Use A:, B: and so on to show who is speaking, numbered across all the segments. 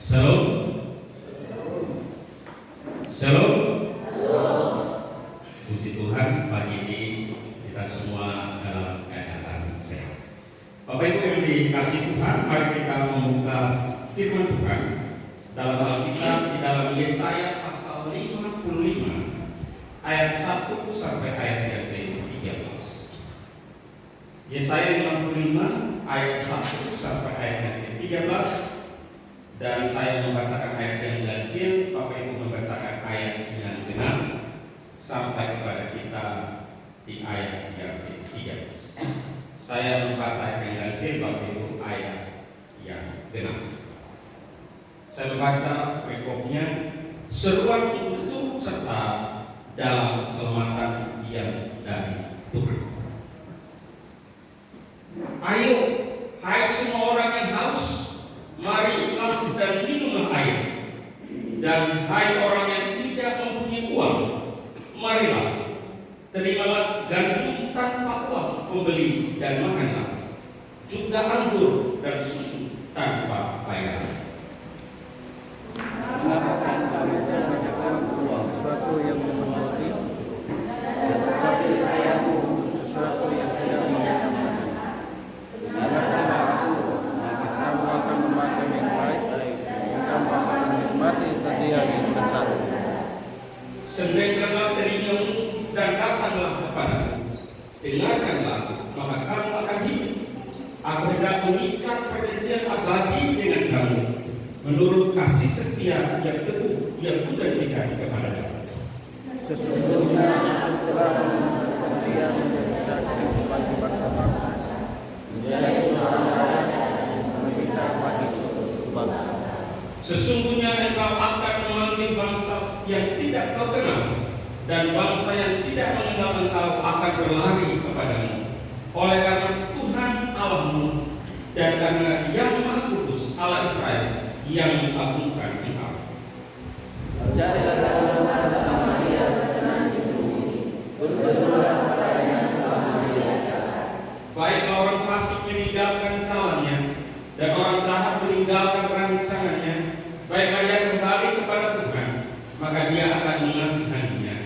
A: Shalom. Shalom. Puji Tuhan, pagi ini kita semua dalam keadaan sehat. Bapak Ibu yang dikasihi Tuhan, mari kita membuka firman Tuhan dalam Alkitab di dalam Yesaya pasal 55 ayat 1 sampai ayat yang ke-13. Yesaya 55 ayat 1 sampai ayat yang ke-13, dan saya membacakan ayat yang ganjil, Bapak Ibu membacakan ayat yang genap sampai kepada kita di ayat yang ke-13. Saya membaca ayat yang ganjil, Bapak Ibu ayat yang genap. Saya membaca perikopnya, seruan untuk serta dalam keselamatan yang dari Tuhan. Ayo, hai semua orang yang haus, marilah dan minumlah air. Dan hai orang yang tidak mempunyai uang, marilah, terimalah gandum tanpa uang pembeli dan makanlah, juga anggur dan susu tanpa bayar.
B: Mengapakah kamu mengerjakan uang sesuatu yang menyemangati dan tetapi ayahmu sesuatu yang tidak menyenangkan? Dengarkanlah aku, maka kamu akan memakan yang baik dan kamu akan menikmati sediaan yang besar.
A: Sendirikanlah telingamu dan datanglah kepadaku. Dengarkanlah, maka kamu akan hidup. Aku hendak mengikat perjanjian abadi dengan kamu, menurut kasih setia yang teguh yang kujanjikan kepada kamu.
B: Sesungguhnya aku telah menetapkan dia menjadi saksi bagi bangsa-bangsa, menjadi seorang raja dan pemimpin bagi suku bangsa.
A: Sesungguhnya engkau akan memanggil bangsa yang tidak kau kenal, dan bangsa yang tidak mengenal engkau akan berlari kepadamu. Oleh karena Tuhan Allahmu dan karena Yang Maha Kudus Allah Israel yang mengagungkan engkau.
B: Carilah orang Samaria berkenan di bumi, berserulah kepadanya selama dia dapat.
A: Baiklah orang fasik meninggalkan jalannya, dan orang jahat meninggalkan rancangannya. Baiklah ia kembali kepada Tuhan, maka dia akan mengasihaninya,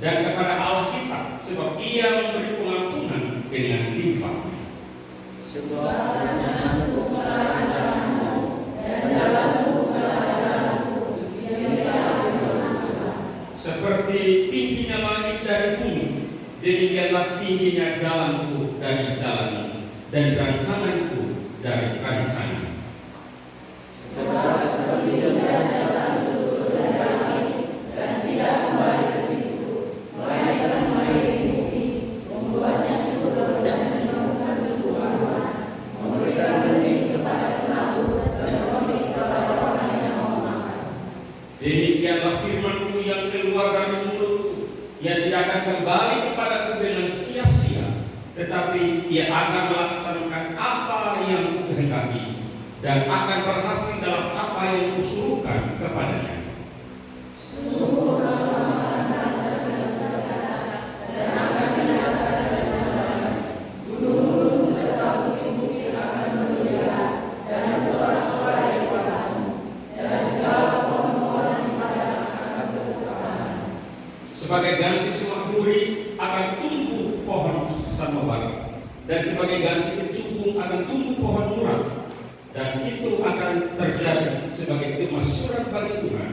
A: dan kepada Allah kita, sebab ia memberi pengampunan dengan limpah.
B: Sebab rencanganku melarang jalanmu, dan jalanmu melarang jalanku,
A: Seperti tingginya langit dari bumi, demikianlah tingginya jalanku dari jalanmu, dan rancanganku dari rancanganmu.
B: sebab seperti jalan turun dari langit, dan tidak kembali ke situ, melainkan mengairi bumi, membuatnya subur dan menemukan tumbuhan, memberikan benih kepada penabur dan roti kepada orang yang mau makan.
A: Demikianlah firman-Ku yang keluar dari mulutku, yang tidak akan kembali kepadaku dengan sia-sia, tetapi ia akan melaksanakan apa yang Kukehendaki, dan akan berhasil dalam apa yang Kusuruhkan kepadanya.
B: Sungguh Allah akan dan akan meninggalkan kebenaran. Gunung-gunung serta bukit-bukit akan berlihat, dan suara-suara yang padamu, dan segala pohon-pohon di padang akan bertukaran.
A: Sebagai ganti semak duri akan tumbuh pohon samawar, dan sebagai ganti kecubung akan tumbuh pohon murah, dan itu akan terjadi sebagai kemasyhuran bagi Tuhan,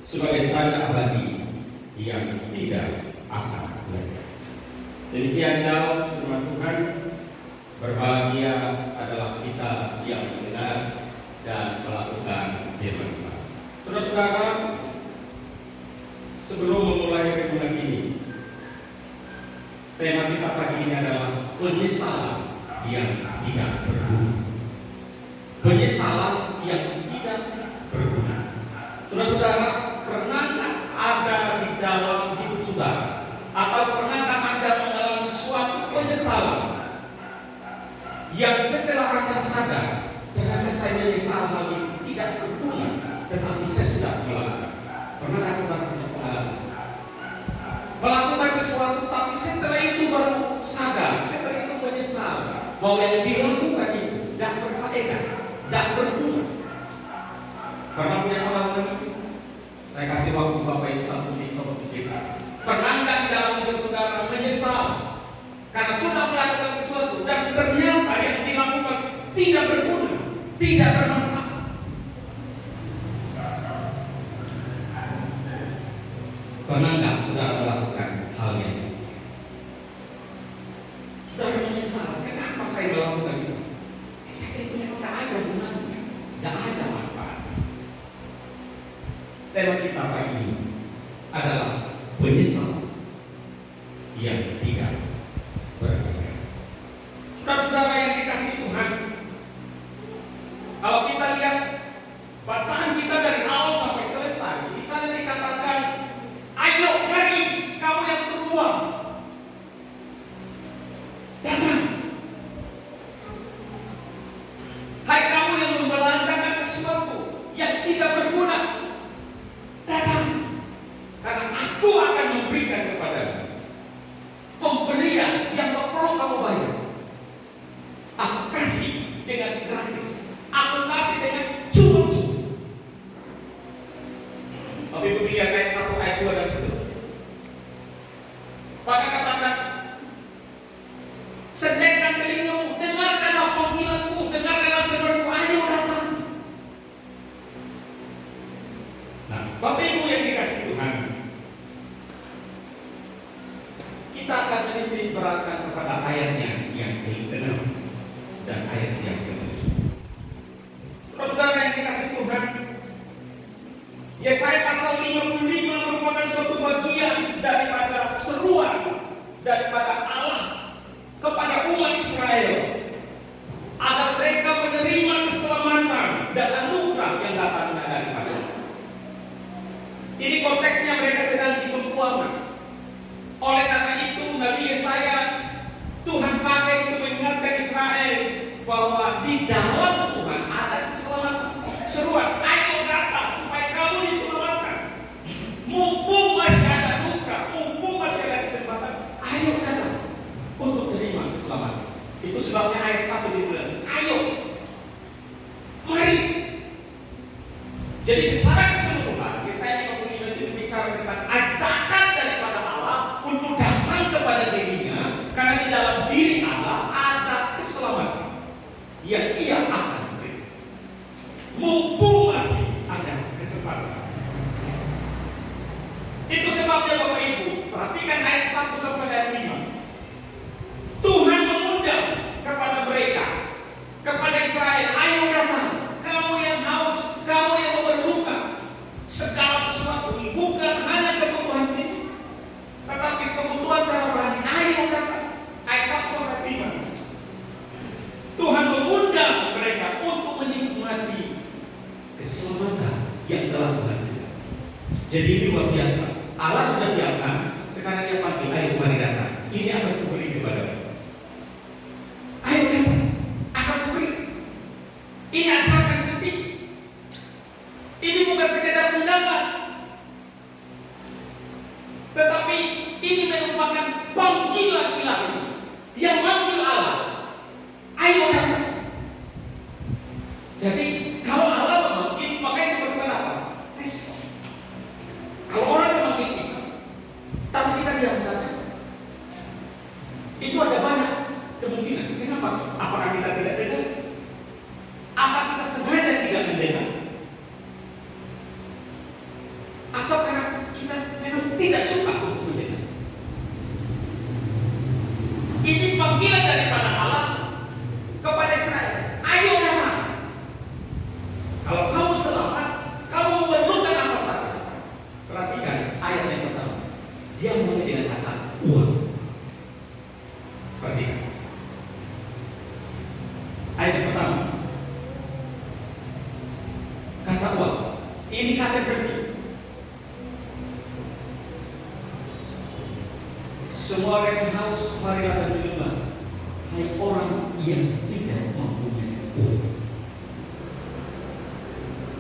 A: sebagai tanda abadi yang tidak akan lenyap. Demikian jauh firman Tuhan. Berbahagia adalah kita yang mendengar dan melakukan firman Tuhan. Saudara-saudara, sebelum memulai renungan ini, tema kita pagi ini adalah penyesalan yang tidak berguna. Penyesalan yang tidak berguna. Saudara-saudara, pernahkah ada di dalam hidup saudara, atau pernahkah Anda mengalami suatu penyesalan yang setelah Anda sadar, ternyata saya menyesal hal ini tidak berguna, tetapi saya sudah melakukan? Pernahkah saudara punya pengalaman? Melakukan sesuatu, tapi setelah itu baru sadar, setelah itu menyesal bahwa yang dilakukan itu tidak berfaedah, tidak berguna. Pernah punya pengalaman itu? Saya kasih waktu Bapak Ibu 1 menit coba pikirkan. Pernah nggak di dalam hidup saudara menyesal karena sudah melakukan sesuatu dan ternyata yang dilakukan tidak berguna, tidak bermanfaat? Pernah nggak saudara melakukan hal yang saudara menyesal? Kenapa saya melakukan itu? Ternyata itu memang tidak ada gunanya, tidak ada manfaat. Tema kita pagi ini adalah penyesal yang tidak berguna. Saudara-saudara yang dikasihi Tuhan, kalau kita lihat bacaan kita dari awal sampai selesai, di sana dikatakan, ayo mari kamu yang kedua, datang. Hai kamu yang membelanjakan sesuatu yang tidak berguna, datang. Karena aku akan memberikan kepadamu pemberian yang tak perlu kamu bayar. Aku kasih dengan gratis, aku kasih dengan cuma-cuma. Tapi Ibu lihat ayat 1, ayat 2 dan seterusnya. Maka katakan, sediakan telingamu, dengarkanlah panggilanku, dengarkanlah seruanku, ayo datang. Nah, Bapak Ibu yang dikasihi Tuhan, kita akan menitik beratkan kepada ayatnya yang ke-6 dan ayat yang ke-7. Saudara-saudara yang dikasihi Tuhan, Yesaya pasal 55 merupakan suatu bagian daripada seruan daripada Allah kepada umat Israel agar mereka menerima keselamatan dan anugerah yang datangnya daripada Allah. Ini konteksnya mereka sedang di pembuangan. Oleh karena itu Nabi Yesaya Tuhan pakai untuk mengingatkan Israel bahwa di dalam Tuhan ada keselamatan. Seruan, ayo datang supaya kamu diselamatkan. Mumpung masih ada anugerah, mumpung masih ada kesempatan, ayo datang untuk terima keselamatan. Itu sebabnya ayat 1 dibilang, ayo, mari. Jadi secara keseluruhan, Yesaya 55 itu berbicara tentang ajakan daripada Allah untuk datang kepada dirinya, karena di dalam diri Allah ada keselamatan yang Ia akan beri. Mumpung masih ada kesempatan. Itu sebabnya Bapak Ibu, perhatikan ayat 1 sampai ayat 5. Tuhan mengundang kepada mereka, kepada Israel, ayo datang, kamu yang haus, kamu yang memerlukan segala sesuatu, bukan hanya kebutuhan fisik, tetapi kebutuhan cara rohani, ayo datang. Ayat 1 sampai 5. Tuhan mengundang mereka untuk menikmati keselamatan yang telah Tuhan sediakan. Jadi ini luar biasa. Allah sudah siapkan, sekarang Dia panggil, ayo mari datang. Ini akan kuberi kepadamu. Ayo datang, akan kuberi. Ini ajakan penting. Ini bukan sekedar undangan, tetapi ini merupakan panggilan ilahi yang manggil Allah. Ayo datang. Jadi kalau Allah memanggil, maka yang diperlukan apa? Respon. Kalau orang memanggil kita, tapi kita diam saja, itu ada banyak kemungkinan. Kenapa? Apakah kita tidak dengar? Apa kita sengaja tidak mendengar? Atau karena kita memang tidak suka untuk mendengar? Ini panggilan daripada Allah kepada Israel. Ayo datang. Kalau kamu selamat, kamu memerlukan apa saja. Perhatikan ayat yang pertama. Dia mulai dengan kata uang. Perhatikan. Ayat yang pertama. Kata uang. Ini kata berarti. Semua orang yang haus, marilah dan minumlah. Hai orang yang tidak mempunyai uang.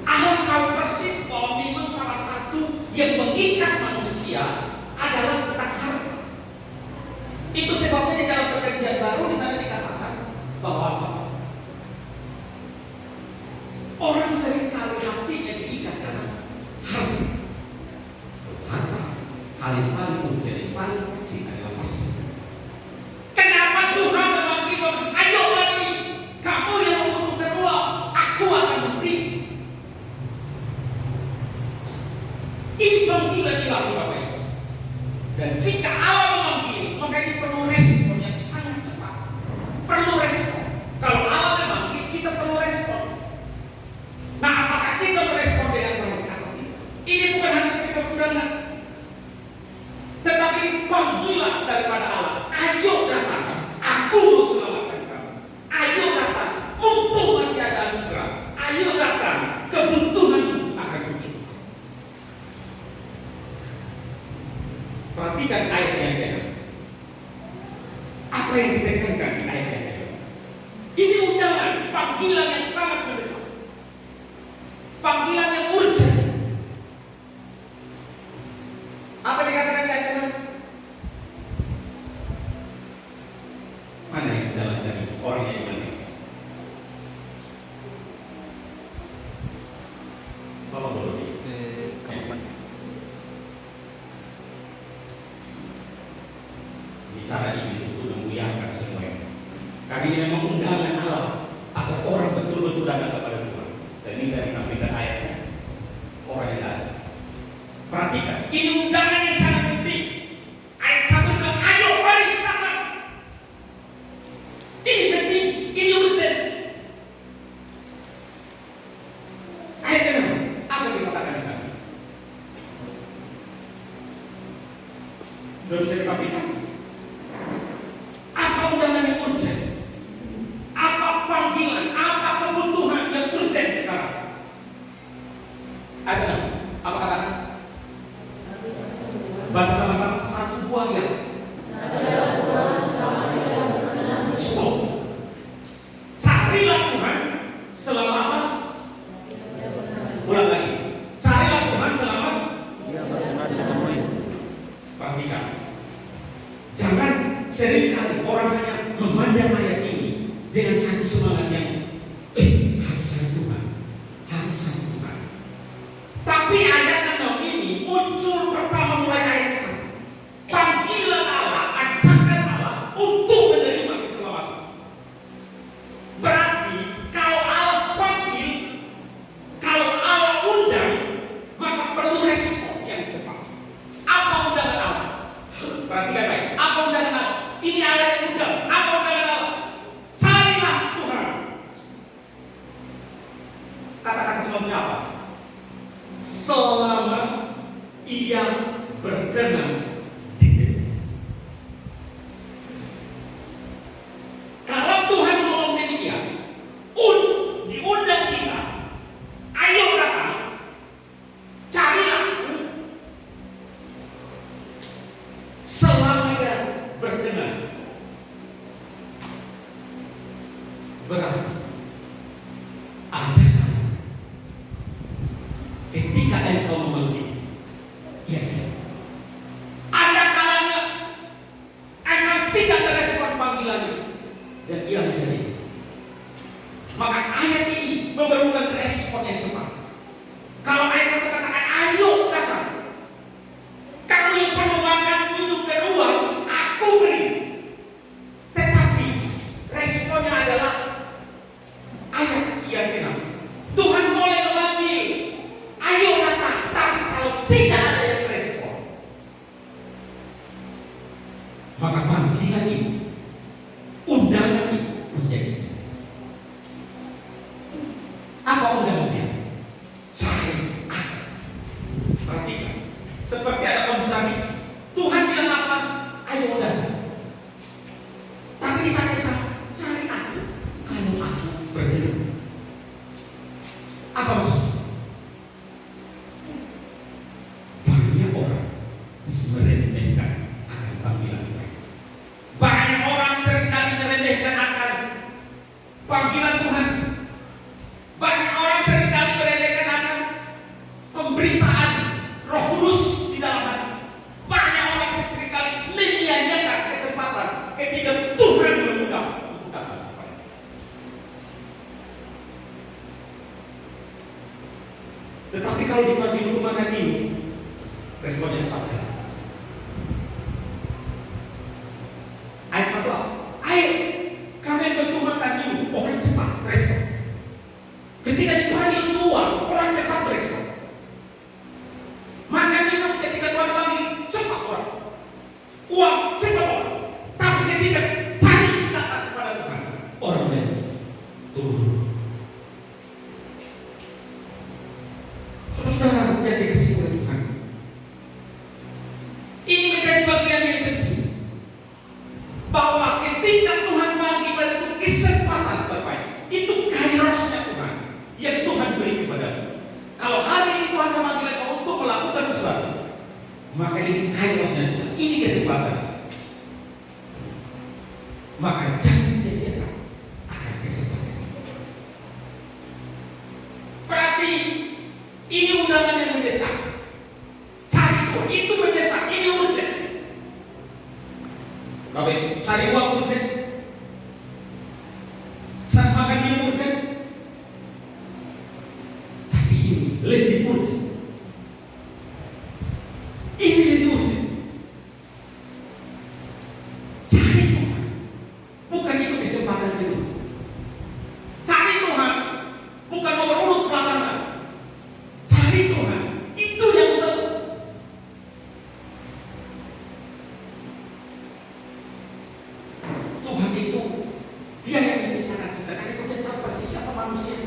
A: Allah tahu persis bahwa memang salah satu yang mengikat manusia adalah tentang harta. Itu sebabnya di dalam Perjanjian Baru di sana dikatakan bahwa apa? Orang seringkali hatinya hal yang paling urgent, yang paling kecil adalah pastor. Kenapa Tuhan memanggil, ayo mari, kamu yang membutuhkan uang, aku akan memberi. Ini panggilan ilahi Bapak Ibu. Dan jika Allah memanggil, maka ini perlu respon yang sangat cepat. Perlu respon. Kalau Allah memanggil, kita perlu respon. Nah, apakah kita merespon dengan baik atau tidak? Ini bukan hanya sekedar undangan, tetapi ini panggilan daripada Allah. Ayo datang, aku mau selamatkan kamu. Ayo datang, mumpung masih ada anugerah. Ayo datang, kebutuhanmu akan muncul. Perhatikan ayat yang kedua. Apa yang ditekankan di ayat yang kedua? Ini undangan, panggilan yang sangat mendesak. Panggilan yang urgent. Apa dikatakan di ayat kedua? Mana yang jalan-jalan orang yang mana? Bapak boleh bicara ini untuk memuliakan semuanya. Karena ini memang undangan Allah agar orang betul-betul datang kepada Tuhan. Saya minta ditampilkan ayatnya. Orang yang datang. Perhatikan, ini undangan yang sangat penting. Ayat 1 bilang, ayo mari datang. Ini penting, ini urgent. Ayat kedua, apa yang dikatakan di sana? Sudah bisa ditampilkan? Apa undangan yang urgent? Apa panggilan? Apa kebutuhan yang urgent sekarang? Ayat kedua, apa katakan? Baca sama-sama, satu buah yang stop. Carilah Tuhan selama apa? Ulang lagi. Carilah Tuhan selama perhatikan. Jangan seringkali orang hanya memandang ayat ini dengan satu semangat yang harus cari Tuhan, harus cari Tuhan. Tapi ayat 6 ini muncul pertama mulai ayat 1. Panggilan Allah, ajakan Allah untuk menerima keselamatan. Berarti kalau Allah panggil, kalau Allah undang, maka perlu respon yang cepat. Apa undangan Allah? Perhatikan baik. Apa undangan Allah? Ini Allah yang undang. Apa undangan Allah? Carilah Tuhan. Kata-kata sebelumnya apa? Selama ia berkenan di dunia. Kalau Tuhan ngomong demikian, diundang kita, ayo datang, carilah aku. Selama ia berkenan, berarti ada ketika engkau memanggil, ya. Ada kalanya engkau tidak merespon panggilannya dan ia menjadi. Maka ayat ini memerlukan respon yang cepat. Kalau ayat 1 katakan, ayo datang. Kamu yang perlu makan, minum, dan uang, aku beri. Tetapi responnya adalah ayat yang ke-6. Tuhan boleh memanggil, ayo datang. Tapi kalau tidak ada yang respon, maka panggilan ini, undangan ini menjadi sia-sia. Apa undangannya? Saya akan. Perhatikan, seperti ada kontradiksi. Tuhan bilang apa? Ayo datang. Tapi di saat yang sama, cari aku kalau aku berkenan. Apa maksudnya? Banyak orang meremehkan akan panggilan Tuhan. Banyak orang seringkali meremehkan akan panggilan Tuhan. Banyak orang seringkali meremehkan akan pemberitaan Roh Kudus di dalam hati. Banyak orang seringkali menyia-nyiakan kesempatan ketika Tuhan mengundang kepada. Tetapi kalau dipanggil untuk makan ini, responnya cepat sekali. dipanggil Tuhan, orang cepat berespon. Makan minum ketika Tuhan panggil, cepat orang. Uang, cepat orang. Tapi ketika cari datang kepada Tuhan, orang mulai turun. Saudara yang dikasih oleh Tuhan, ini menjadi bagian yang penting, bahwa ketika Tuhan panggil itu kesempatan terbaik, itu kairosnya Tuhan yang Tuhan beri kepadamu. Kalau hari ini Tuhan memanggil kamu untuk melakukan sesuatu, maka ini kairosnya Tuhan, ini kesempatan. Maka jangan sia-siakan akan kesempatan. Berarti ini undangan yang mendesak. Cari Tuhan, itu mendesak, ini urgent. Bapak, cari uang urgent, cari makan minum urgent, tapi ini lebih urgent. Ini lebih urgent. Cari Tuhan, bukan itu kesempatan kedua. Cari Tuhan, bukan nomor urut belakangan. Cari Tuhan, itu yang utama. Tuhan itu, Dia yang menciptakan kita. Karena itu Dia tahu persis siapa manusia.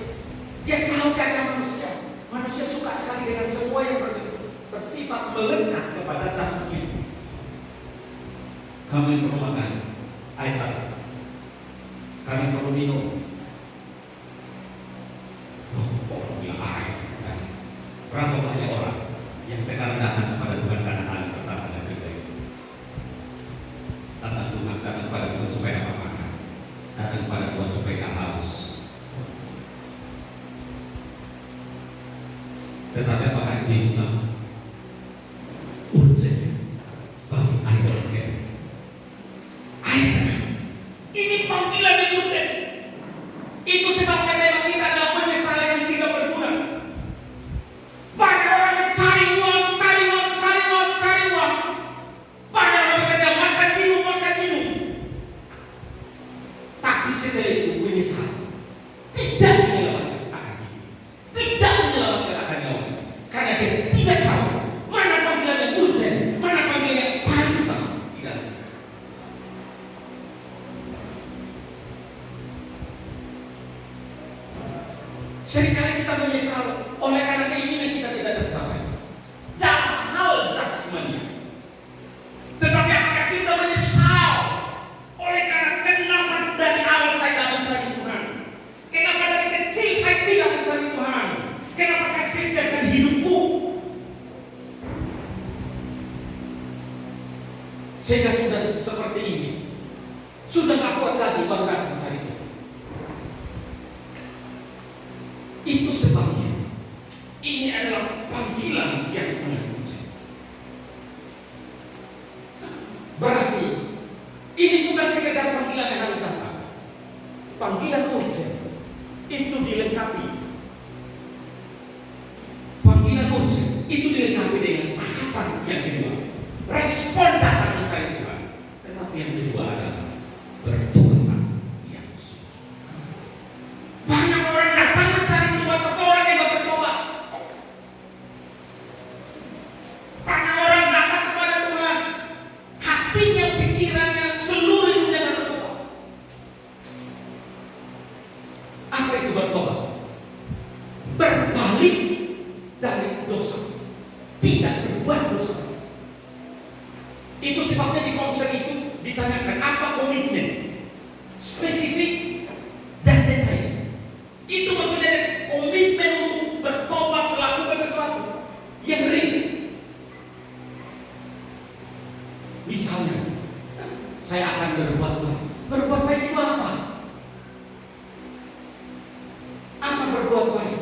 A: Dia tahu keadaan manusia. Manusia suka sekali dengan semua yang bersifat melekat kepada jasmani. Kami perlu makan air, kami perlu minum. Orang bilang air. Berapa banyak orang yang sekarang datang kepada Tuhan karena hal yang pertama dan kedua itu. Datang kepada Tuhan supaya dapat makan, datang kepada Tuhan supaya tak haus. Tetapi apakah dia urgent bagi air organ? Air, ini panggilan yang urgent. Itu sebabnya tema kita adalah penyesalan yang tidak berguna. Banyak orang yang cari uang. Banyak orang bekerja makan minum. Tapi setelah itu menyesal. Tidak menyelamatkan akan hidup. Tidak menyelamatkan akan nyawa. Karena dia tidak tahu mana panggilan yang urgent, mana panggilan yang paling utama. Tidak. Seringkali kita menyesal oleh karena keinginan kita tidak tercapai dalam hal jasmani. Tetapi apakah kita menyesal oleh karena kenapa dari awal saya tidak mencari Tuhan? Kenapa dari kecil saya tidak mencari Tuhan? Kenapa kasih siapkan hidupku? Sehingga sudah seperti ini, sudah tak kuat lagi baru datang mencari Tuhan. Itu sebabnya ini adalah panggilan yang sangat urgent. Berarti ini bukan sekedar panggilan yang harus datang. Panggilan urgent itu dilengkapi. Panggilan urgent itu dilengkapi dengan tahapan yang kedua. Respon datang mencari Tuhan. Tetapi yang kedua adalah bertobat yang sungguh. Banyak orang datang mencari Tuhan, tapi orang yang tidak bertobat. Banyak orang datang kepada Tuhan, hatinya, pikirannya, seluruh hidupnya tidak bertobat. Apa itu bertobat? Berbalik dari dosa, tidak berbuat dosa. Itu sebabnya di konser itu ditanyakan apa komitmen spesifik dan detail. Itu maksudnya komitmen untuk bertobat melakukan sesuatu yang real. Misalnya, saya akan berbuat baik. Berbuat baik itu apa? Apa berbuat baik?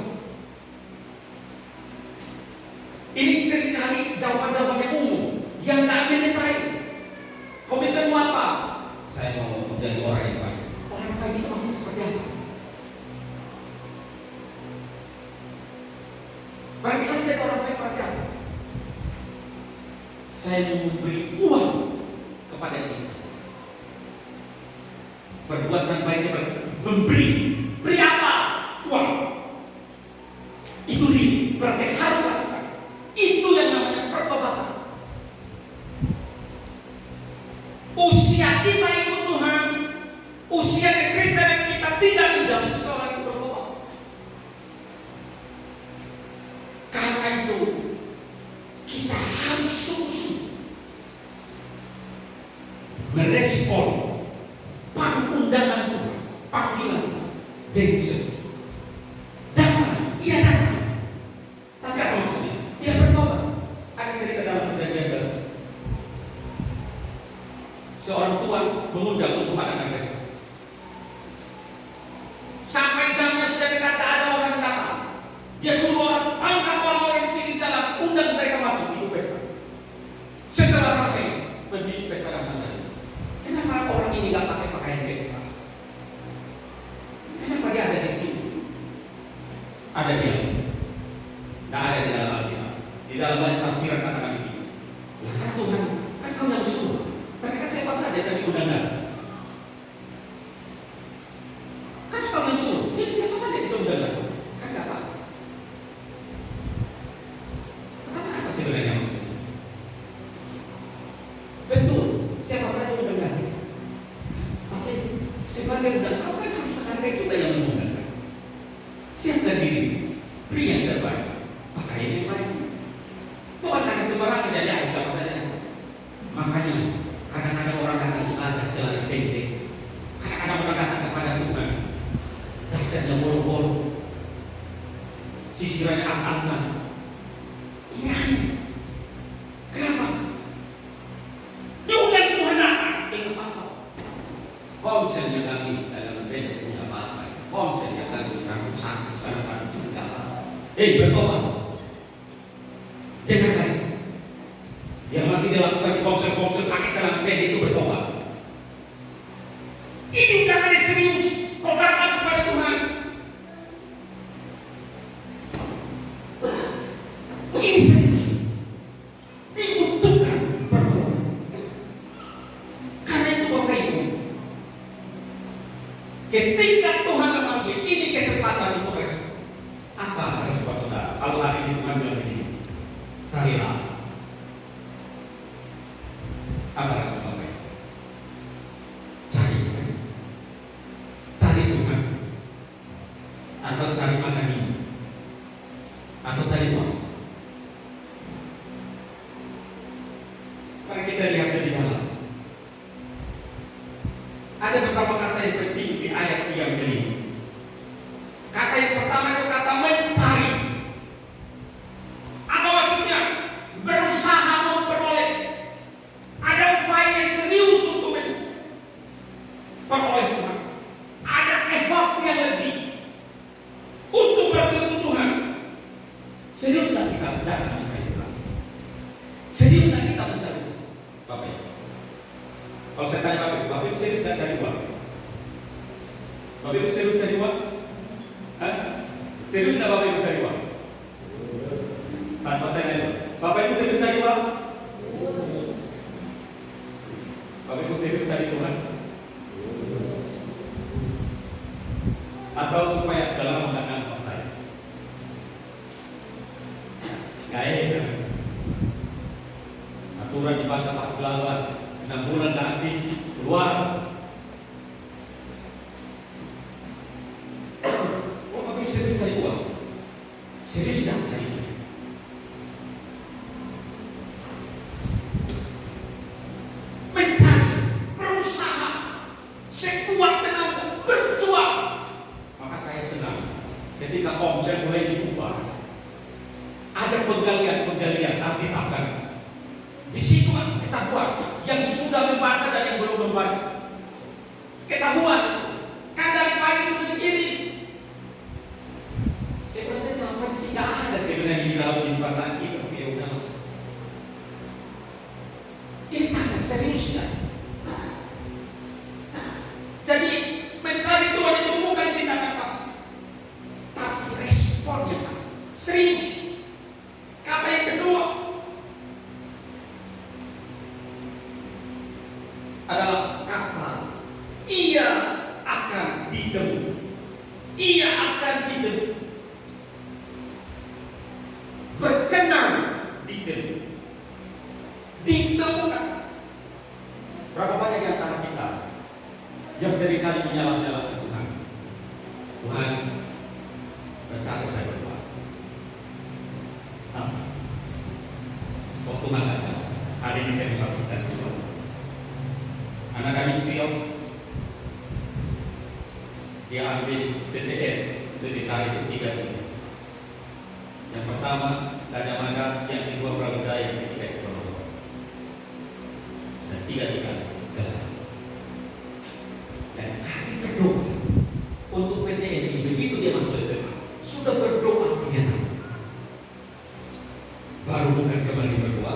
A: Ini seringkali jawaban-jawaban yang umum, yang tidak mendetail. Komitmenmu apa? Saya mau menjadi orang yang baik. Orang yang baik itu maksudnya seperti apa? Berarti kalau jadi orang baik berarti apa? Saya memberi uang kepada istri. Perbuatan baiknya berarti memberi. Beri apa? Uang. Itu berarti harus lakukan. Itu yang namanya pertobatan. Usia kita ikut Tuhan, usia kekristenan kita tidak menjamin seorang itu bertobat. Karena itu kita harus sungguh merespon undangan Tuhan, panggilan Tuhan dengan serius. Datang, iya datang. Tapi apa maksudnya? Dia bertobat. Ada cerita dalam Perjanjian Baru. Seorang tuan mengundang untuk anak desa. Sampai jamnya sudah dekat, tak ada orang yang datang. Dia suruh orang tangkap orang-orang di pinggir jalan, undang mereka masuk itu pesta. Setelah ramai pergi pesta datang. Kenapa orang ini nggak pakai pakaian pesta? Kenapa dia ada di sini? Ada dia. Tidak ada di dalam Alkitab. Di dalam banyak tafsiran katakan begini. Lah kan Tuhan, kan kau yang suruh. Mereka siapa saja tadi undangan. Kan kau yang suruh. Jadi siapa saja kita undangan. Kan nggak apa. Kenapa apa sebenarnya maksudnya? Betul, siapa saja undangan. Tapi sebagai undangan, kau kan harus menghargai juga yang mengundangkan. Siapkan diri, beri yang terbaik, pakaian yang baik. Bukan karena sembarangan jadi aku siapa saja. Makanya kadang-kadang orang datang itu ada celana pendek. Kadang-kadang orang datang kepada Tuhan, dasarnya bolong-bolong, sisirannya angkat-angkat. Ini aneh. Kenapa? Diundang Tuhan apa? Dengan apa? Konselnya kami dalam pendek tidak apa-apa. Konselnya kami rambut sakit sana-sana juga tidak apa-apa. Bertobat dengan baik. Yang masih dilakukan di konsel-konsel pakai celana pendek itu bertobat. Ini undangannya serius. Kau datang kepada Tuhan. Ini serius. Dibutuhkan pertolongan. Karena itu Bapak Ibu, ketika Tuhan memanggil, ini kesempatan untuk respon. Apa respon saudara? Kalau hari ini Tuhan bilang begini, carilah. Apa respon Bapak? Cari Tuhan, atau cari makan ini, atau cari uang. Mari kita lihat lebih dalam. Ada beberapa kata yang penting di ayat yang kelima. Kata yang pertama itu kata mencari. Apa maksudnya? Berusaha memperoleh. Ada upaya yang serius untuk memperoleh Tuhan. Ada effort yang lebih untuk bertemu Tuhan. Seriuslah kita datang mencari Tuhan. Seriuslah kita mencari Tuhan. Bapak Ibu, kalau saya tanya Bapak Ibu serius nggak cari uang? Bapak Ibu serius cari uang? Serius nggak Bapak Ibu cari uang? Tanpa tanya dulu. Bapak Ibu serius cari uang? Bapak Ibu serius cari Tuhan? Atau supaya dalam mengenal saya? Gaya aturan dibaca pas lawan 6 bulan tak aktif keluar. Oh, Bapak Ibu serius cari uang? Serius nggak cari uang? Mencari, berusaha, sekuat tenaga, berjuang. Maka saya senang ketika konsep mulai diubah. Ada penggalian Alkitab kan. Di situ kan ketahuan yang sudah membaca dan yang belum membaca. Ketahuan kan dari pagi sudah dikirim. Sebenarnya jawaban sih nggak ada sebenarnya di dalam bacaan kita. Ya udah. Ini tanda seriusnya. Jadi mencari Tuhan itu bukan tindakan pasif, tapi responnya serius. Kata yang kedua adalah kata ia akan ditemui. Ia akan ditemui. buktikan, ditemukan. Berapa banyak di antara kita yang seringkali menyalah-nyalahkan Tuhan? Tuhan, percaya saya berdoa. Tuhan tak jawab. Hari ini saya mau saksikan sesuatu. Anak kami Sion, dia ambil PTN lebih kali 3 universitas. Yang pertama Gajah Mada, yang kedua Brawijaya, yang ketiga Ekonomi. Dan tiga-tiga gagal. Dan kami berdoa untuk PTN ini. Begitu dia masuk SMA, sudah berdoa 3 tahun. Baru bukan kembali berdoa,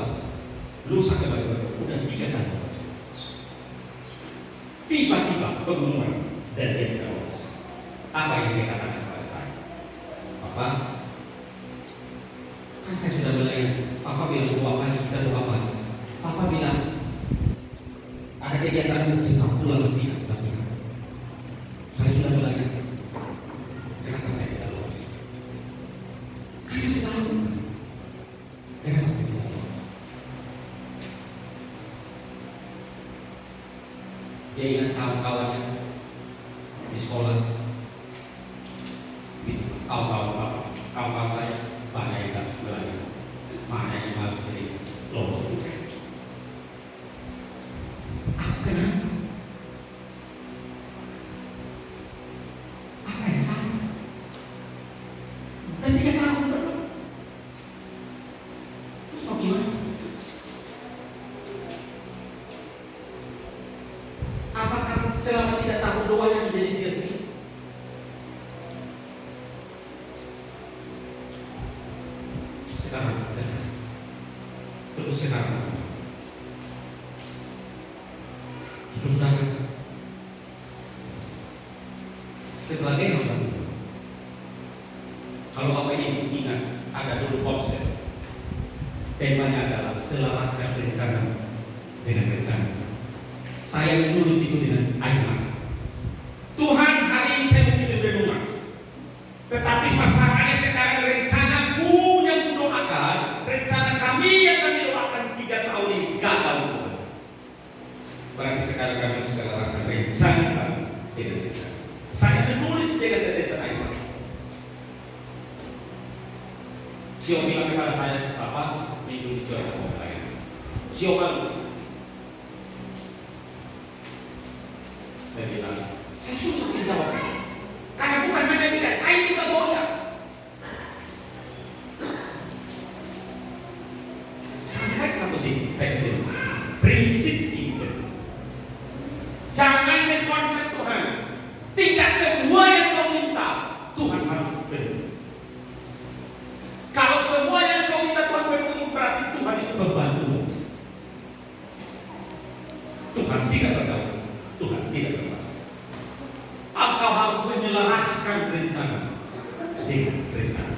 A: lusa kembali berdoa, udah 3 tahun. Tiba-tiba pengumuman dan dia tidak lolos. Apa yang dia katakan kepada saya? Papa, kan saya sudah melayani. Papa bilang doa pagi, kita doa pagi. Papa bilang ada kegiatan kita pulang latihan. Saya sudah melayani. Kenapa saya tidak lolos? Kan saya sudah lakukan. Kenapa saya tidak lolos? Dia ingat kawan-kawannya di sekolah. Kawan-kawan saya mana yang tak melayani, mana yang malas gereja, lolos bukan. Kenapa? Apa yang salah? Dan 3 tahun berdoa. Terus mau gimana? Apakah selama 3 tahun doanya menjadi sia-sia? Sekarang, terus sekarang, saudara, sebagai hamba, kalau Bapak Ibu ingat, ada dulu konsep, temanya adalah selaraskan rencana dengan rencana. Saya menulis itu dengan air mata. Tuhan, hari ini saya mungkin lebih rumah, tetapi pasangannya sekarang rencanaku yang kudoakan, rencana kami yang kami doakan 3 tahun ini gagal. Berarti sekarang kami bisa merasakan rencana kami dengan rencana. Saya menulis dengan tetesan air mata. Sio bilang kepada saya, Bapak, minggu ini coba mau melayani. Sio malu. Saya bilang, saya susah dijawab. Karena bukan hanya dia, saya juga goyah. Sampai satu titik, saya tidak prinsip ini. Jangan mengkonsep Tuhan. Tidak semua yang kau minta Tuhan harus beri. Kalau semua yang kau minta Tuhan beri, berarti Tuhan itu membantu. Tuhan tidak berdaulat. Tuhan tidak berdaulat. Engkau harus menyelaraskan rencana dengan rencana.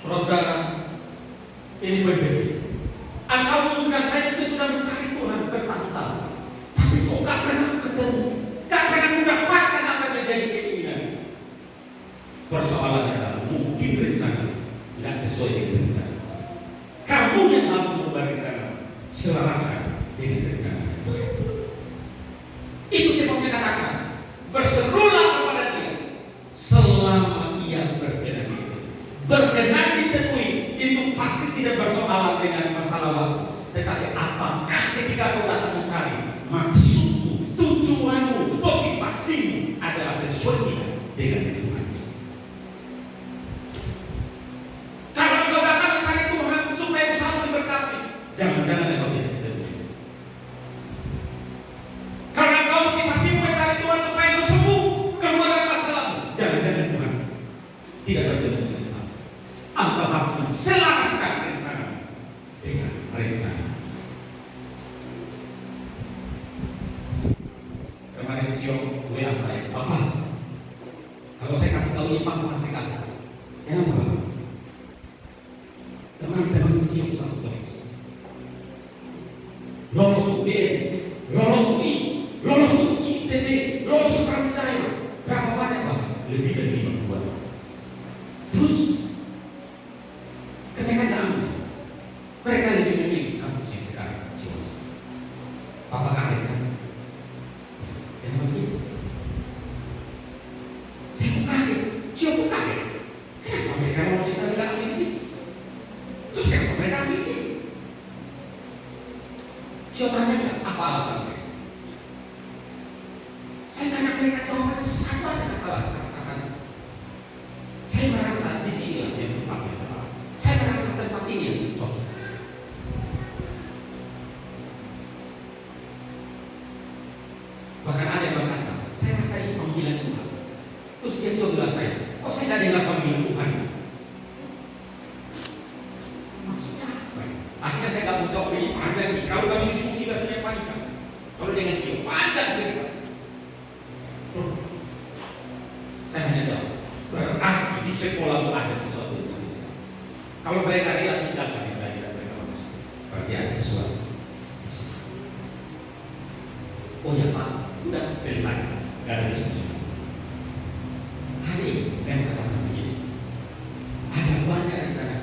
A: Saudara, ini berbeda. Engkau mengundang saya itu sudah mencari Tuhan bertahun-tahun, tapi kok gak pernah ketemu, gak pernah mendapatkan apa yang menjadi keinginan. Persoalannya adalah mungkin rencana tidak sesuai dengan rencana. Kamu yang harus merubah rencana, selaraskan dengan rencana. Itu sebabnya katakan, berserulah kepada Dia selama Ia berkenan itu. Berkenan ditemui itu pasti tidak bersoalan dengan masalah waktu, tetapi apakah ketika kau datang mencari maksudmu, tujuanmu, motivasimu adalah sesuai tidak dengan Tuhan. Kalau kau datang mencari Tuhan supaya usahamu diberkati, jangan-jangan kau tidak ketemu. Karena kau motivasimu mencari Tuhan supaya kau sembuh, keluar dari masalahmu, jangan-jangan Tuhan tidak bertemu dengan Tuhan. Engkau harus menselaraskan rencana dengan rencana. Kemarin Cio WA saya, Bapak, kalau saya kasih tahu ini Pak pasti kaget. Kenapa? Teman-teman Cio satu kelas, lolos UGM, lolos UI, lolos ITB, lolos Brawijaya. Berapa banyak Pak? Lebih dari 50. Terus ketika ambil, mereka lebih memilih kampus yang sekarang Ciwasa. Papa kaget kan? Dan begitu. Saya pun kaget, Cio pun kaget. Kenapa mereka mau sisa bilang ambil sih? Terus kenapa mereka ambil sih? Cio tanya nggak apa alasan mereka? Saya tanya mereka jawabannya satu aja kata-kata. Saya merasa di sini yang tempat yang tepat. Saya merasa tempat ini yang cocok. Bahkan ada yang berkata, saya rasa ini panggilan Tuhan. Terus dia coba bilang saya, kok saya nggak dengar panggilan Tuhan? Maksudnya apa? Akhirnya saya nggak mau jawab ini panjang nih. Kalau kami diskusi rasanya panjang. Kalau dengan Cio panjang cerita. Saya hanya jawab, berarti di sekolah ada sesuatu yang spesial. Kalau mereka rela tinggalkan yang belajar mereka maksud, berarti ada sesuatu. Oh ya Pak, udah selesai, nggak ada diskusi. Hari ini saya katakan begini, ada banyak rencana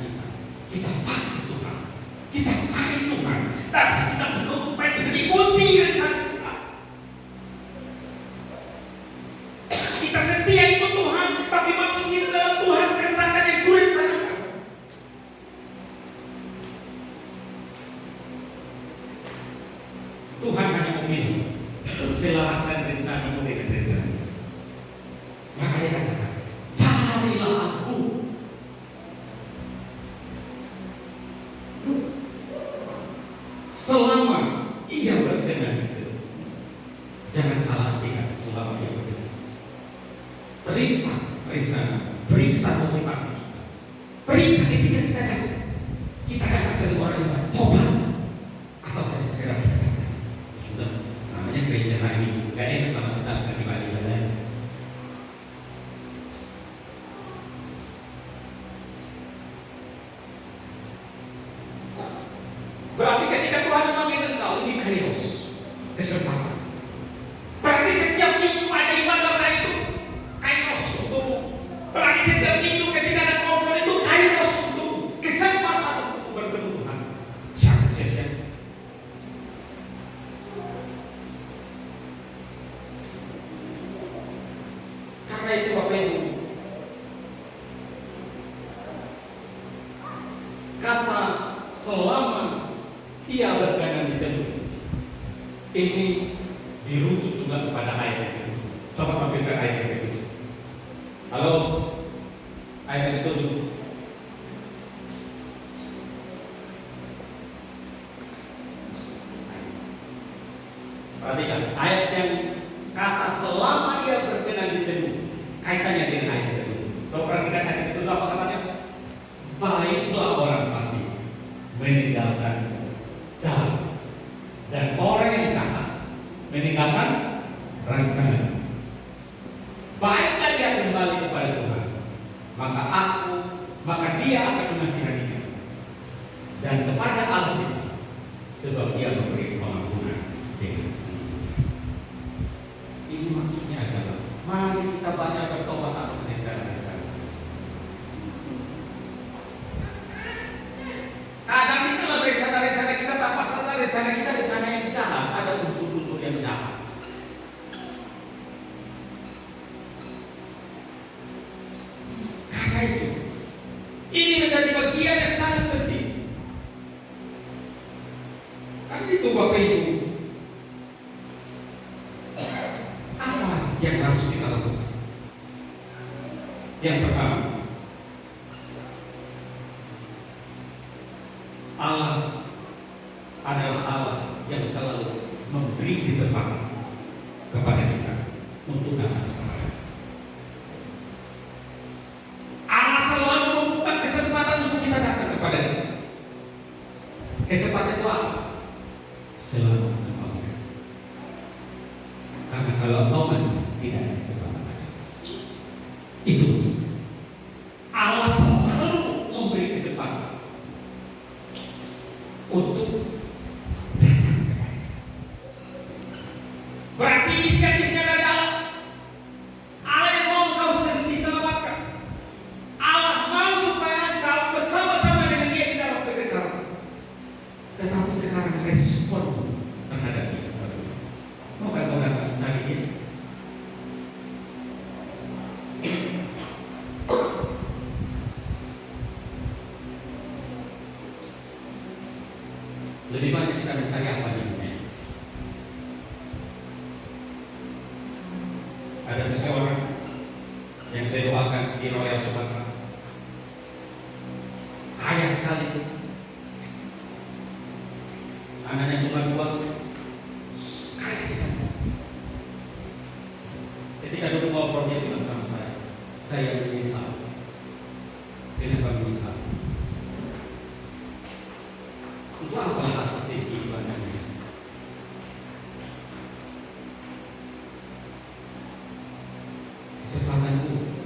A: kita paksa Tuhan, kita cari Tuhan, tapi kita belum supaya kita ikuti rencana Tuhan. Kita setia ikut Tuhan, tapi maksud kita dalam Tuhan kerjakan yang Tuhan rencanakan. Tuhan hanya memilih selaraskan rencanamu dengan rencana. Maka dia katakan, carilah aku. Selama ia berkenan itu, jangan salah artikan selama ia berkenan. Periksa rencana, periksa motivasi kita, periksa ketika kita datang sebagai orang yang bertobat atau harus segera kita datang. Sudah namanya gereja hari ini, gak enak sama kita bukan ibadah. Berarti ketika Tuhan memanggil engkau, ini kairos, kesempatan. Berarti setiap minggu ada ibadah itu kairos untukmu. Berarti setiap minggu ketika ada konser itu kairos untukmu, kesempatan untuk bertemu Tuhan. Jangan sia-sia. Karena itu Bapak Ibu, kata selama ia berkenan di tempat ini dirujuk juga kepada ayat yang ketujuh. Coba tampilkan ayat yang ketujuh. Halo, ayat yang ketujuh. Perhatikan ayat yang kata selama ia berkenan di tempat, kaitannya dengan ayat yang ketujuh. Coba perhatikan ayat yang ketujuh apa katanya? Baiklah orang fasik meninggalkan jalan, dan orang yang jahat meninggalkan rencana. Baiklah dia kembali kepada Tuhan, maka dia akan menasihatinya, dan kepada Allah sebab dia memberi pengampunan dengan ini. Maksudnya adalah mari kita banyak bertobat atas rencana-rencana. Kadang itulah rencana-rencana kita tak pas saja rencana kita rencana yang jahat, ada unsur-unsur yang jahat. Karena itu, ini menjadi bagian yang sangat penting. Karena itu Bapak Ibu, apa yang harus kita lakukan? Yang pertama, Allah adalah Allah yang selalu memberi kesempatan kepada kita untuk datang kepada. Allah selalu membuka kesempatan untuk kita datang kepada Dia. Kesempatan itu apa? Selalu menolong. Karena kalau Tuhan tidak ada kesempatan, itu maksudnya. Allah selalu memberi kesempatan untuk datang kepada Dia. Berarti inisiatifnya dari Allah. Allah yang mau engkau diselamatkan. Allah yang saya doakan di Royal Sumatera. Kaya sekali. Anaknya cuma 2, kaya sekali. Ketika dulu ngobrol dia bilang sama saya menyesal. Kenapa menyesal? Untuk apa hati saya kehidupan ini? Kesempatanku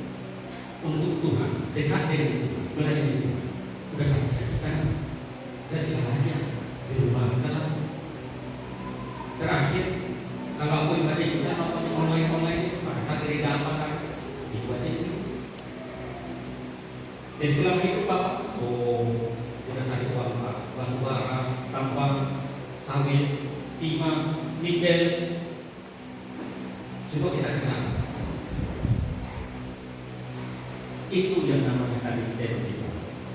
A: untuk Tuhan, dekat dengan Tuhan, melayani Tuhan, udah sangat sakit. Dan bisa lagi di rumah saja. Terakhir, kalau aku ibadah kita nonton online itu pada gereja apa saja, itu aja itu. Jadi selama itu Bapak, kita cari uang Pak, batu bara, tambang, sawit, timah, nikel, semua kita kenal. Itu yang namanya tadi kita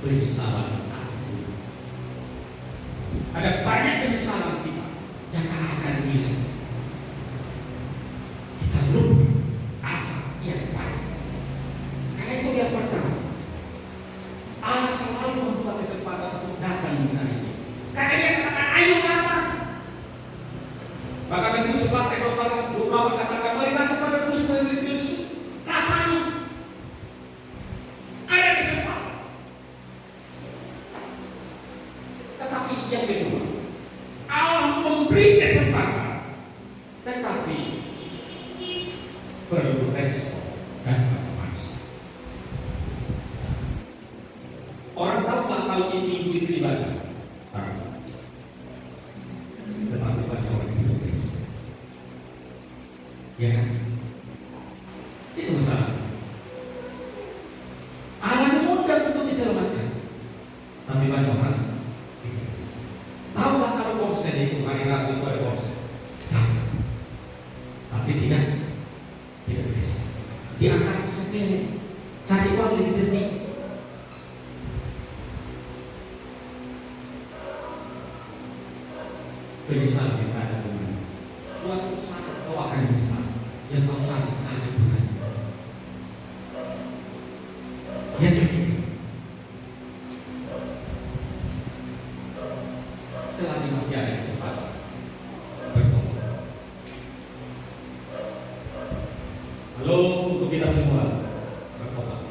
A: penyesalan. Ada banyak penyesalan kita yang akan hilang. Kita lupa apa yang baik. Karena itu yang pertama, Allah selalu membuka kesempatan untuk datang mencari kita. Karena Dia katakan, ayo datang. Maka Matius 11 ayat 28 katakan, marilah kepadaku semua yang letih lesu, datang. Ada kesempatan. Tetapi yang kedua, Allah memberi kesempatan, tetapi perlu respon dan manusia. Orang tahu tak kalau ini minggu itu ibadah? Tahu. Tetapi banyak orang yang tidak respon. Ya kan? Itu masalah. Allah mengundang untuk diselamatkan, tapi banyak orang tidak respon. Tahulah kalau konser itu hari Rabu itu ada konser, tapi tidak respon. Diangkat sepele, cari uang lebih penting. Penyesalan yang ada gunanya. Suatu saat kau akan menyesal. Yang kau cari tak ada gunanya. Yang ketiga, selagi masih ada kesempatan bertobat. Halo untuk kita semua, bertobat.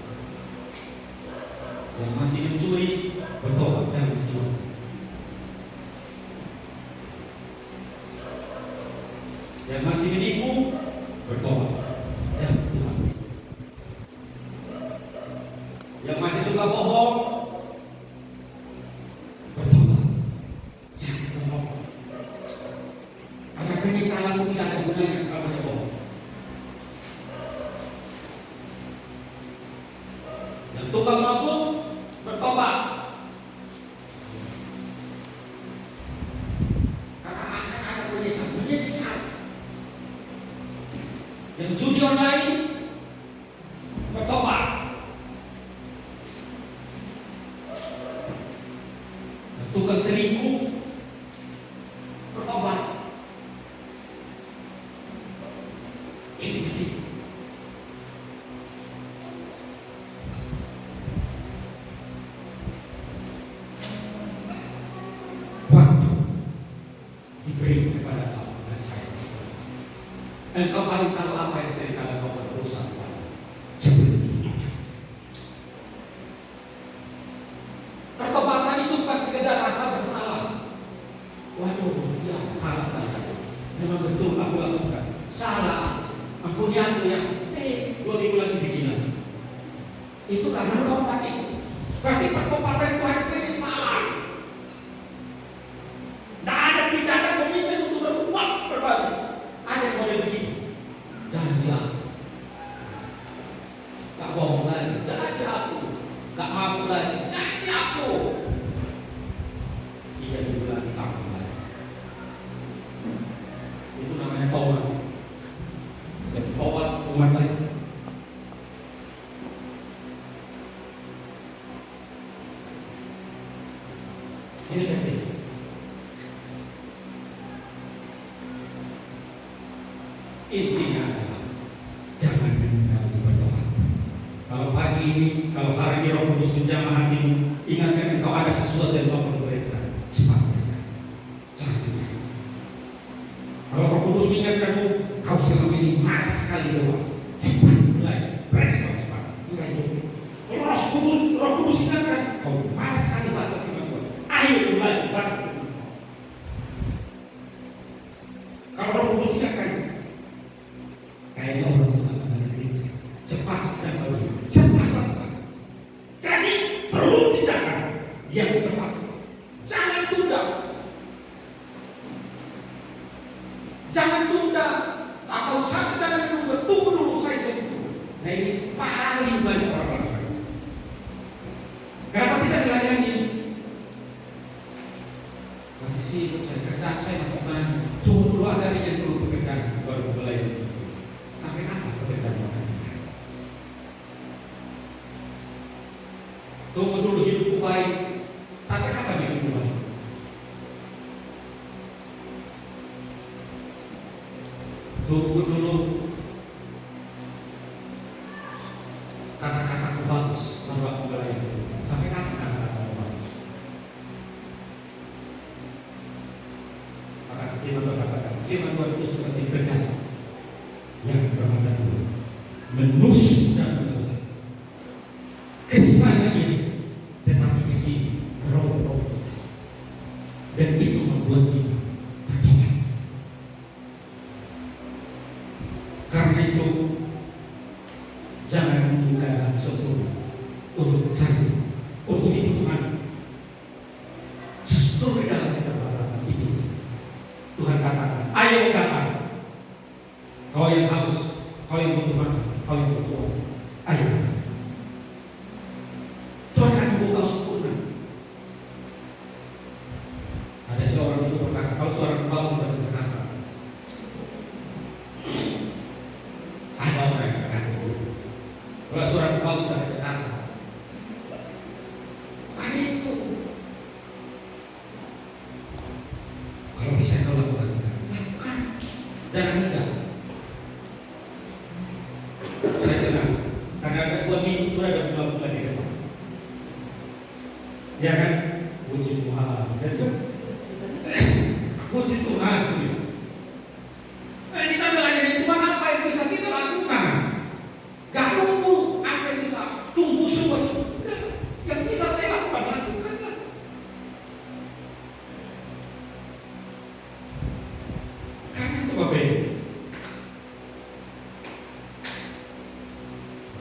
A: Yang masih mencuri, bertobat, jangan mencuri. Yang masih menipu, bertobat, jangan Tuhan. Yang masih suka bohong, bertobat, jangan bohong. Karena penyesalanmu tidak ada gunanya kalau dia bohong. Yang tukang mabuk, bertobat. Karena akan ada menyesal. Yang judi online, bertobat. Yang tukang selingkuh, bertobat. Ini penting. Waktu diberi kepada Allah dan saya. Engkau paling tahu apa yang saya katakan kau berusaha. Pertobatan itu bukan sekedar rasa bersalah. Waduh, dia salah saya. Memang betul aku lakukan. Salah. Ampuni aku yang 2 minggu lagi bikinan. Itu karena tobat itu. Berarti pertobatan itu ada penyesalan. Tidak ada komitmen untuk berubah berbalik. Ada yang boleh begini, janji aku, gak bohong lagi, janji aku, gak mabuk lagi, janji aku. Iya dibilang takut lagi. Itu namanya taubat. Taubat umat lain. Ini penting. Intinya adalah jangan menunda untuk bertobat. ini, kalau hari ini Roh Kudus menjamah hatimu, ingatkan engkau ada sesuatu yang kau perlu bereskan. Cepat bereskan. Jangan tunda. Kalau Roh Kudus mengingatkanmu, kau selama ini malas sekali doa. Cepat mulai, respon cepat, mulai doa. Kalau Roh Kudus ingatkan, kau malas sekali baca firman Tuhan. Ayo mulai baca firman Tuhan. Kalau Roh Kudus ingatkan, kayaknya orang itu tak akan gereja. Cepat jangan tahu. Cepat. Jadi perlu tindakan yang cepat. Jangan tunda. Jangan tunda atau satu jangan tunggu. Tunggu dulu saya sebut. Nah ini paling banyak orang lakukan. Kenapa tidak dilayani? Masih sibuk saya kerjaan saya masih banyak. Tunggu dulu ajarinya dulu pekerjaan baru mulai. Sampai kapan pekerjaan orang? Tunggu dulu hidupku baik. Sampai kapan hidupku baik? Tunggu dulu kata-kataku bagus baru aku melayani. Sampai kapan kata-kataku bagus? Maka firman Tuhan katakan, firman Tuhan itu seperti pedang yang bermata dua, menusuk dan mengelah. Kesana ini, tetapi ke sini roh-roh kita, dan itu membuat kita bertobat. Karena itu jangan menunggu keadaan sempurna untuk cari, untuk itu Tuhan. Justru di dalam keterbatasan itu Tuhan katakan, ayo datang. Kau yang haus, kau yang butuh makan, kau yang butuh uang, ayo datang. Tuhan akan membuka sempurna. Ada seorang ibu berkata, kalau seorang kepala sudah ke Jakarta, ada orang yang berkata, kalau seorang kepala sudah ke Jakarta, bukan itu. Kalau bisa kau lakukan sekarang, lakukan. Jangan mudah. Saya senang karena ada 2 minggu sudah ada 2 bulan di depan. Ya kan? Puji Tuhan. Puji Tuhan. Kita melayani Tuhan, apa yang bisa kita lakukan? Gak nunggu apa yang bisa tunggu semua. Yang bisa saya lakukan. Karena itu Bapak Ibu,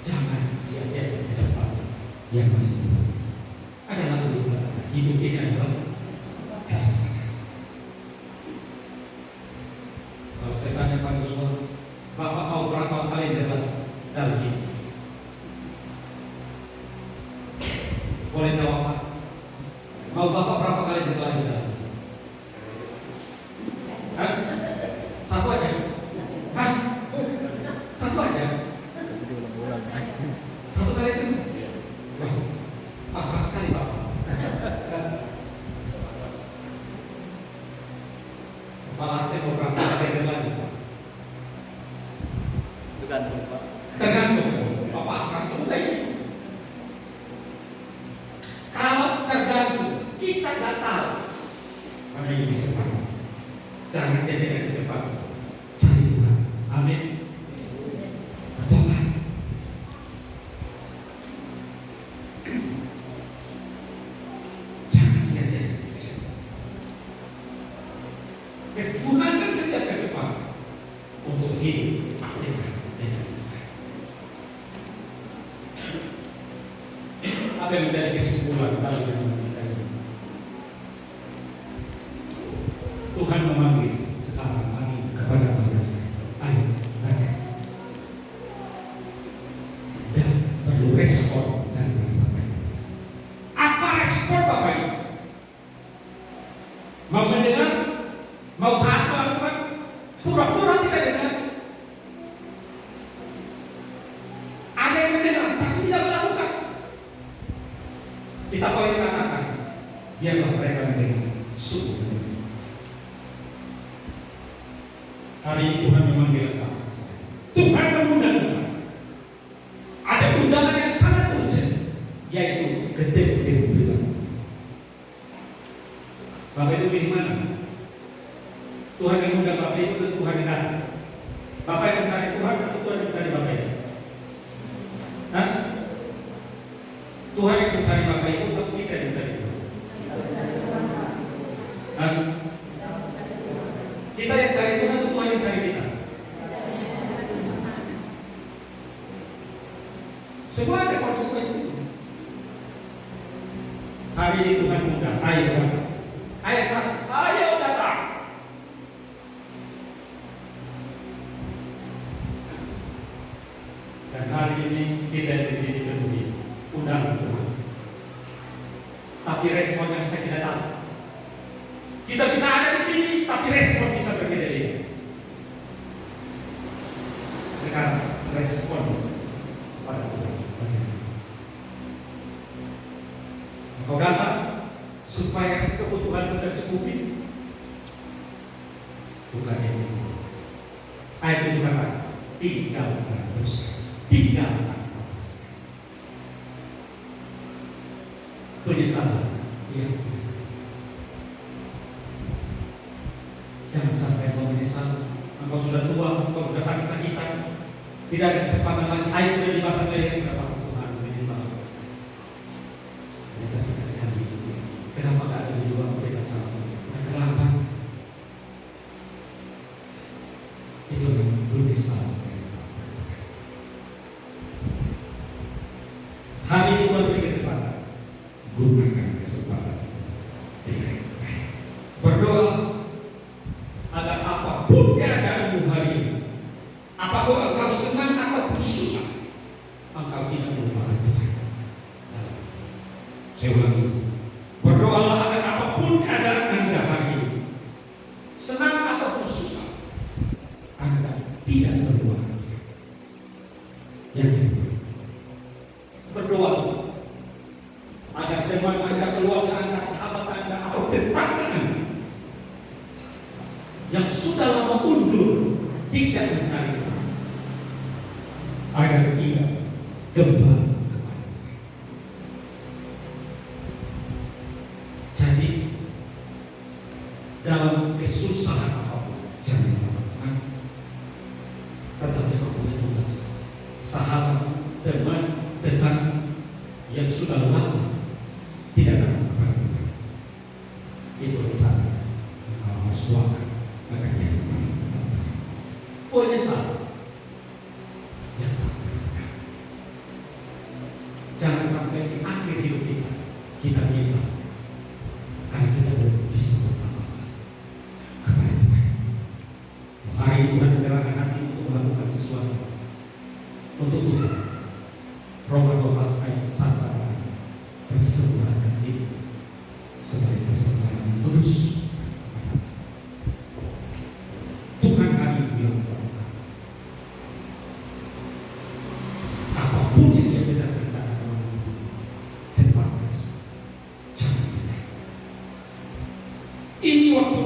A: jangan sia-siakan kesempatan yang masih ada. Ada lagu yang mengatakan hidup ini adalah kesempatan. Kalau saya tanya pada semua, Bapak mau berapa kali dalam hidup? Boleh jawab Pak? Mau Bapak berapa kali dalam hidup? Satu aja? Hah? Satu aja? Satu kali itu? Wah, pasrah sekali Pak. Kepala saya mau berapa kali lagi Pak?
C: Tergantung Pak.
A: Tergantung Pak, pasrah juga ini. Kalau tergantung, kita gak tahu mana yang kesempatan. Jangan sia-siakan kesempatan. Cari Tuhan. Amin. Bertobat. Jangan sia-siakan kesempatan. Gunakan setiap kesempatan untuk hidup dekat dengan Tuhan. Apa yang menjadi kesimpulan dalam renungan kita ini? Tuhan memanggil sekarang kami kepada bangsa. Ayo, datang. Dan perlu respon dari Bapak Ibu. Apa respon Bapak Ibu? Mau mendengar? Mau taat melakukan? Pura-pura tidak dengar? Ada yang mendengar tapi tidak melakukan. Kita boleh katakan, biarlah mereka mendengar. Sungguh mendengar. Hari ini Tuhan memanggil engkau. Tuhan mengundang engkau. Ada undangan yang sangat urgent. yaitu gede-gede pribadi. Bapak Ibu pilih mana? Tuhan yang mengundang Bapak Ibu dan Tuhan yang datang. Bapak yang mencari Tuhan atau Tuhan yang mencari Bapak Ibu? Hah? Tuhan yang mencari Bapak Ibu atau kita yang mencari Tuhan? Hah? Kita yang cari Tuhan atau Tuhan yang cari kita? Semua ada konsekuensi. Hari ini Tuhan mengundang, ayo datang. Ayat 1, ayo datang. Dan hari ini kita di sini peduli undang Tuhan. Tapi respon yang saya tidak tahu. Kita bisa ada di sini, tapi respon bisa berbeda-beda. Sekarang respon pada Tuhan. Kau datang supaya kebutuhan tercukupi. Bukan ini. Ayat itu kata, tinggalkan dosa, tinggalkan dosa. Penyesalan yang jangan sampai kau menyesal. Engkau sudah tua, engkau sudah sakit-sakitan, tidak ada kesempatan lagi. Air sudah dimakan leher, berapa Tuhan menyesal. Kita sakit sekali. Kenapa tak ada dua mereka sama? Dan terlambat. Itu yang menyesal. Hari ini Tuhan beri kesempatan. Gunakan kesempatan itu. Berdoa agar apapun keadaanmu hari ini, apakah engkau senang ataupun susah, engkau tidak melupakan Tuhan. Saya ulangi, berdoalah agar apapun keadaan Anda hari ini, senang ataupun susah, Anda tidak melupakan Tuhan. Yang kedua, berdoa agar teman Anda, keluarga Anda, sahabat Anda, atau tetangga Anda yang sudah lama mundur tidak mencari Tuhan, agar ia kembali kepada Tuhan. Jadi dalam kesusahan apapun jangan lupa Tuhan. Tetapi kau punya tugas, sahabat, teman, tetangga yang sudah lama tidak datang kepada Tuhan, itu rencana yang kau harus suarakan akan jadi penyesal yang tak berguna. Jangan sampai di akhir hidup kita menyesal karena kita belum disebut apa-apa kepada Tuhan. Hari ini Tuhan menyerahkan hati untuk melakukan sesuatu untuk Tuhan. Roma 12 ayat 1, persembahkan diri sebagai persembahan yang kudus. Tuhan hari ini bilang kepada kamu, apapun yang dia sedang rencanakan dalam hidup, cepat masuk, jangan menolak. Ini waktu